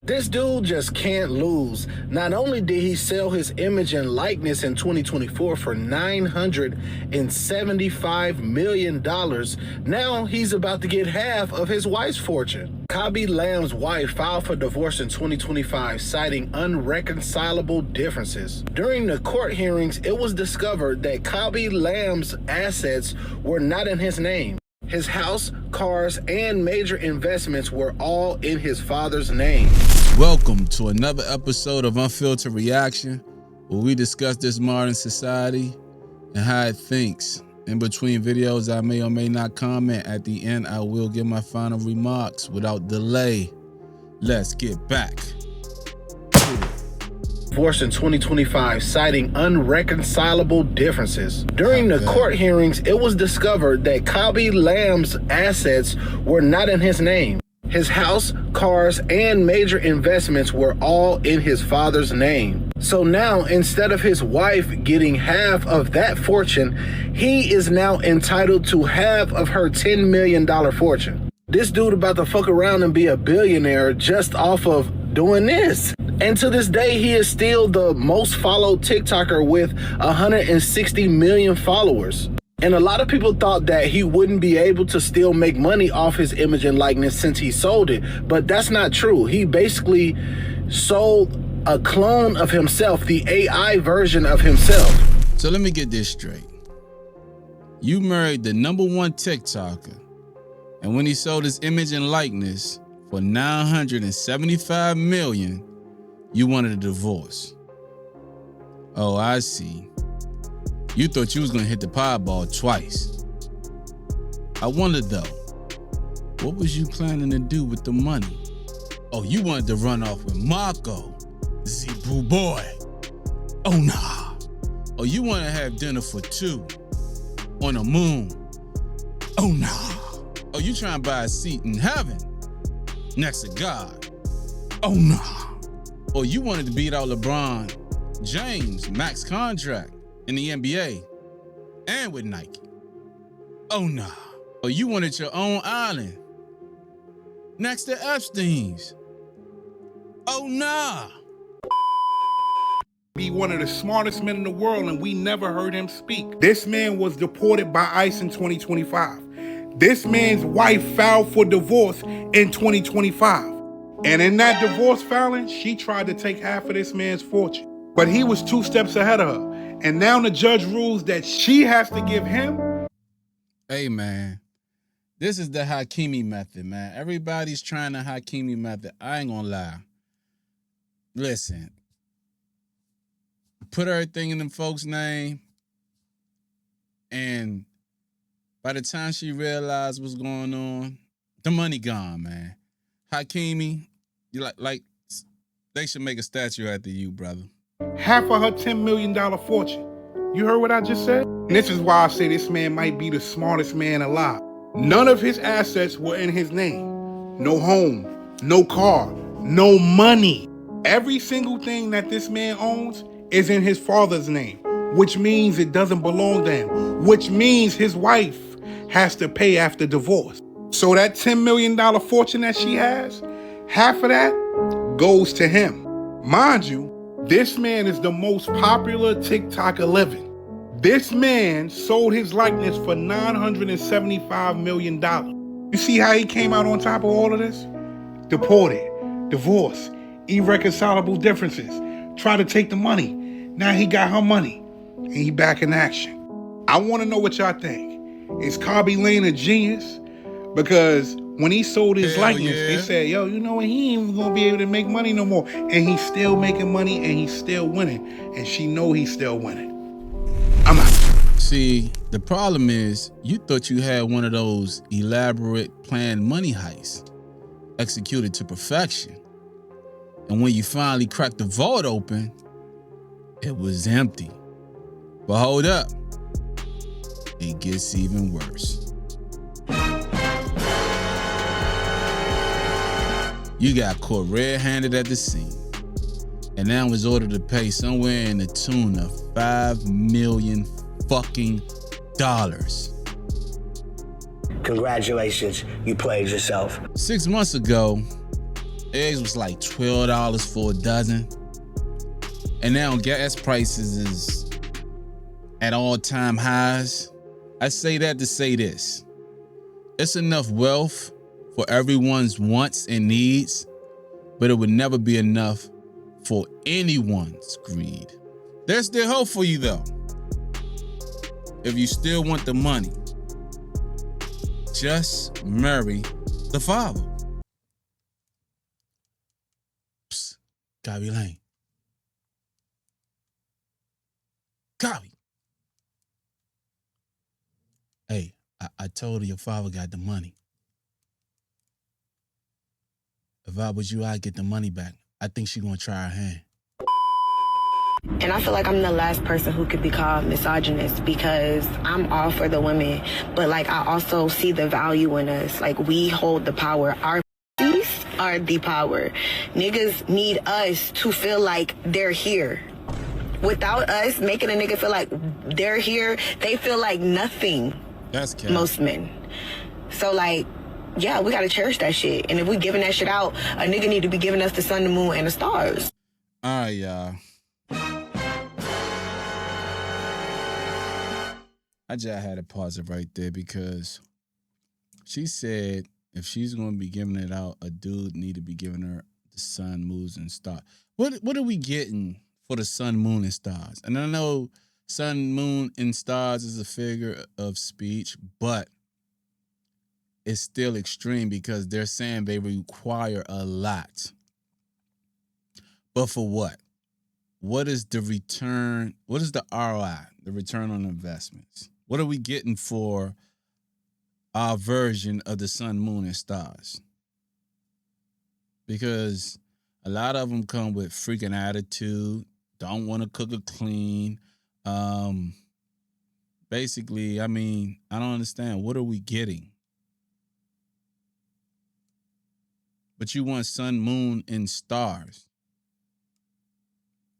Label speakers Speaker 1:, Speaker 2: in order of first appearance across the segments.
Speaker 1: This dude just can't lose. Not only did he sell his image and likeness in 2024 for $975 million, now he's about to get half of his wife's fortune. Khaby Lame's wife filed for divorce in 2025, citing unreconcilable differences. During the court hearings, it was discovered that Khaby Lame's assets were not in his name. His house, cars, and major investments were all in his father's name.
Speaker 2: Welcome to another episode of Unfiltered Reaction, where we discuss this modern society and how it thinks. In between videos, I may or may not comment. At the end, I will give my final remarks without delay. Let's get back to it.
Speaker 1: Divorce in 2025, citing unreconcilable differences. During the court hearings, it was discovered that Khaby Lame's assets were not in his name. His house, cars, and major investments were all in his father's name. So now, instead of his wife getting half of that fortune, he is now entitled to half of her $10 million fortune. This dude about to fuck around and be a billionaire just off of doing this. And to this day, he is still the most followed TikToker with 160 million followers. And a lot of people thought that he wouldn't be able to still make money off his image and likeness since he sold it. But that's not true. He basically sold a clone of himself, the AI version of himself.
Speaker 2: So let me get this straight. You married the #1 TikToker, and when he sold his image and likeness for $975 million, you wanted a divorce. Oh, I see. You thought you was gonna hit the Powerball twice. I wonder though, what was you planning to do with the money? Oh, you wanted to run off with Marco, Z-Boo boy. Oh nah. Oh, you want to have dinner for two on the moon. Oh nah. Oh, you trying to buy a seat in heaven next to God. Oh nah. Oh, you wanted to beat out LeBron James max contract in the NBA and with Nike. Oh nah. Oh, you wanted your own island next to Epstein's. Oh nah.
Speaker 3: Be one of the smartest men in the world, and we never heard him speak. This man was deported by ICE in 2025. This man's wife filed for divorce in 2025. And in that divorce filing, she tried to take half of this man's fortune. But he was 2 steps ahead of her. And now the judge rules that she has to give him.
Speaker 2: Hey, man. This is the Hakimi method, man. Everybody's trying the Hakimi method. I ain't gonna lie. Listen. Put everything in them folks' name. And by the time she realized what's going on, the money gone, man. Hakimi, you like they should make a statue after you, brother.
Speaker 3: Half of her $10 million fortune. You heard what I just said? And this is why I say this man might be the smartest man alive. None of his assets were in his name. No home, no car, no money. Every single thing that this man owns is in his father's name, which means it doesn't belong to him, which means his wife has to pay after divorce. So that $10 million fortune that she has, half of that goes to him. Mind you, this man is the most popular TikToker living. This man sold his likeness for $975 million. You see how he came out on top of all of this? Deported, divorce, irreconcilable differences, try to take the money. Now he got her money, and he back in action. I want to know what y'all think. Is Khaby Lame a genius? Because when he sold his likeness, they said, yo, you know what? He ain't even going to be able to make money no more. And he's still making money, and he's still winning. And she know he's still winning. I'm out.
Speaker 2: See, the problem is you thought you had one of those elaborate planned money heists executed to perfection. And when you finally cracked the vault open, it was empty. But hold up. It gets even worse. You got caught red-handed at the scene, and now was ordered to pay somewhere in the tune of $5 million fucking dollars.
Speaker 4: Congratulations, you played yourself.
Speaker 2: 6 months ago, Eggs was like $12 for a dozen. And now gas prices is at all-time highs. I say that to say this. It's enough wealth for everyone's wants and needs, but it would never be enough for anyone's greed. There's still hope for you though. If you still want the money, just marry the father. Psst, Khaby Lame. Khaby. Hey, I told her your father got the money. If I was you, I'd get the money back. I think she gonna try her hand.
Speaker 4: And I feel like I'm the last person who could be called misogynist because I'm all for the women. But like, I also see the value in us. Like, we hold the power. Our pussies are the power. Niggas need us to feel like they're here. Without us making a nigga feel like they're here, they feel like nothing.
Speaker 2: That's cap.
Speaker 4: Most men. So like, yeah, we gotta cherish that shit. And if we giving that shit out, a nigga need to be giving us the sun, the moon, and the stars.
Speaker 2: All right, y'all. I just had to pause it right there because she said if she's going to be giving it out, a dude need to be giving her the sun, moons, and stars. What are we getting for the sun, moon, and stars? And I know sun, moon, and stars is a figure of speech, but it's still extreme because they're saying they require a lot. But for what? What is the return? What is the ROI, the return on investments? What are we getting for our version of the sun, moon, and stars? Because a lot of them come with freaking attitude, don't want to cook or clean. Basically, I mean, I don't understand. What are we getting? But you want sun, moon, and stars.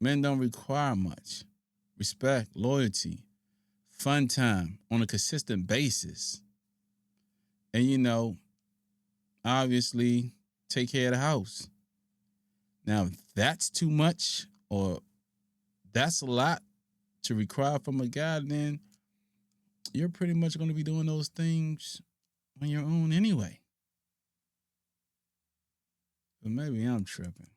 Speaker 2: Men don't require much. Respect, loyalty, fun time on a consistent basis. And, you know, obviously take care of the house. Now, if that's too much or that's a lot to require from a guy, then you're pretty much going to be doing those things on your own anyway. But maybe I'm tripping.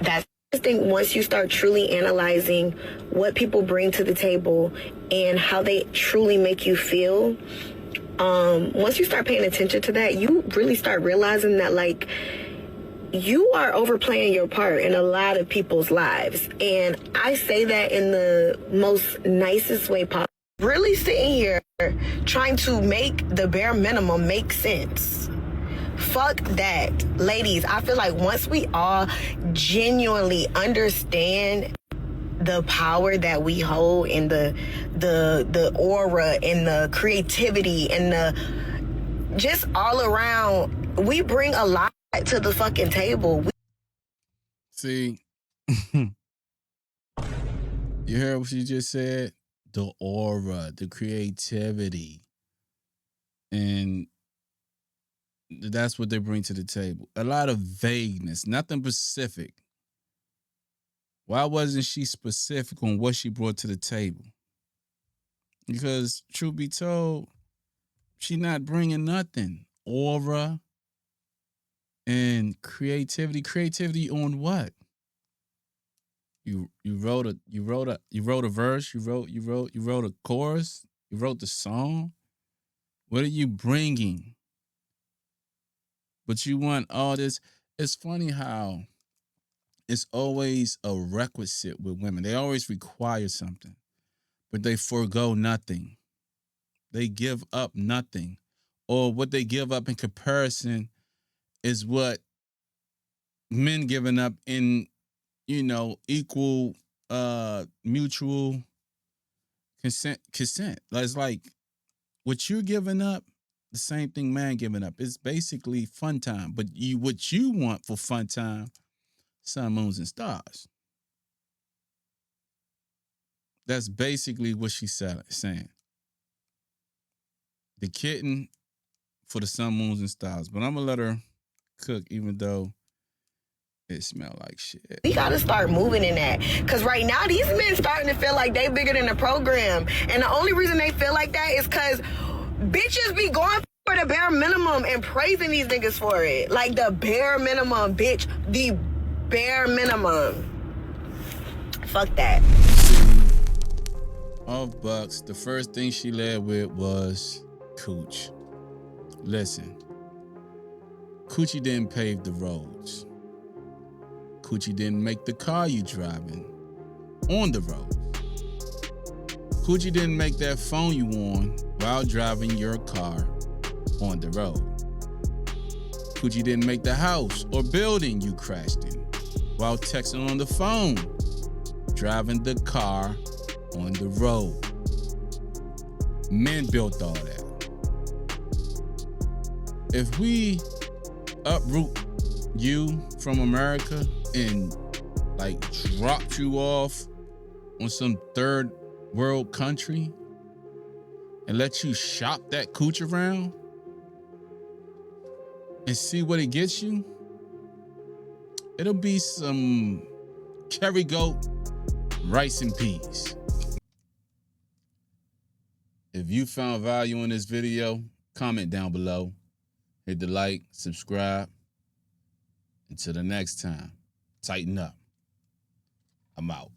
Speaker 4: That's the thing. Once you start truly analyzing what people bring to the table and how they truly make you feel, once you start paying attention to that, you really start realizing that, like, you are overplaying your part in a lot of people's lives. And I say that in the most nicest way possible. Really sitting here trying to make the bare minimum make sense. Fuck that. Ladies, I feel like once we all genuinely understand the power that we hold and the aura and the creativity and the just all around, we bring a lot to the fucking table.
Speaker 2: See, you heard what she just said? The aura, the creativity. And that's what they bring to the table. A lot of vagueness, nothing specific. Why wasn't she specific on what she brought to the table? Because, truth be told, she not bringing nothing. Aura and creativity. Creativity on what? You wrote a verse. You wrote a chorus. You wrote the song. What are you bringing? But you want all this. It's funny how it's always a requisite with women. They always require something, but they forego nothing. They give up nothing. Or what they give up in comparison is what men giving up in, you know, equal mutual consent. It's like what you're giving up, the same thing man giving up. It's basically fun time. But what you want for fun time, sun, moons, and stars. That's basically what she's saying. The kitten for the sun, moons, and stars. But I'm going to let her cook even though it smell like shit.
Speaker 4: We gotta start moving in that. Because right now, these men starting to feel like they bigger than the program. And the only reason they feel like that is because bitches be going for the bare minimum and praising these niggas for it. Like the bare minimum, bitch. The bare minimum. Fuck that.
Speaker 2: Off Bucks, the first thing she led with was Cooch. Listen, Coochie didn't pave the roads. Coochie didn't make the car you driving on the road. Coochie didn't make that phone you on while driving your car on the road. Coochie didn't make the house or building you crashed in while texting on the phone, driving the car on the road. Men built all that. If we uproot you from America and like dropped you off on some third world country and let you shop that cooch around and see what it gets you, it'll be some Kerrygoat rice and peas. If you found value in this video, comment down below. Hit the like, subscribe. Until the next time, tighten up. I'm out.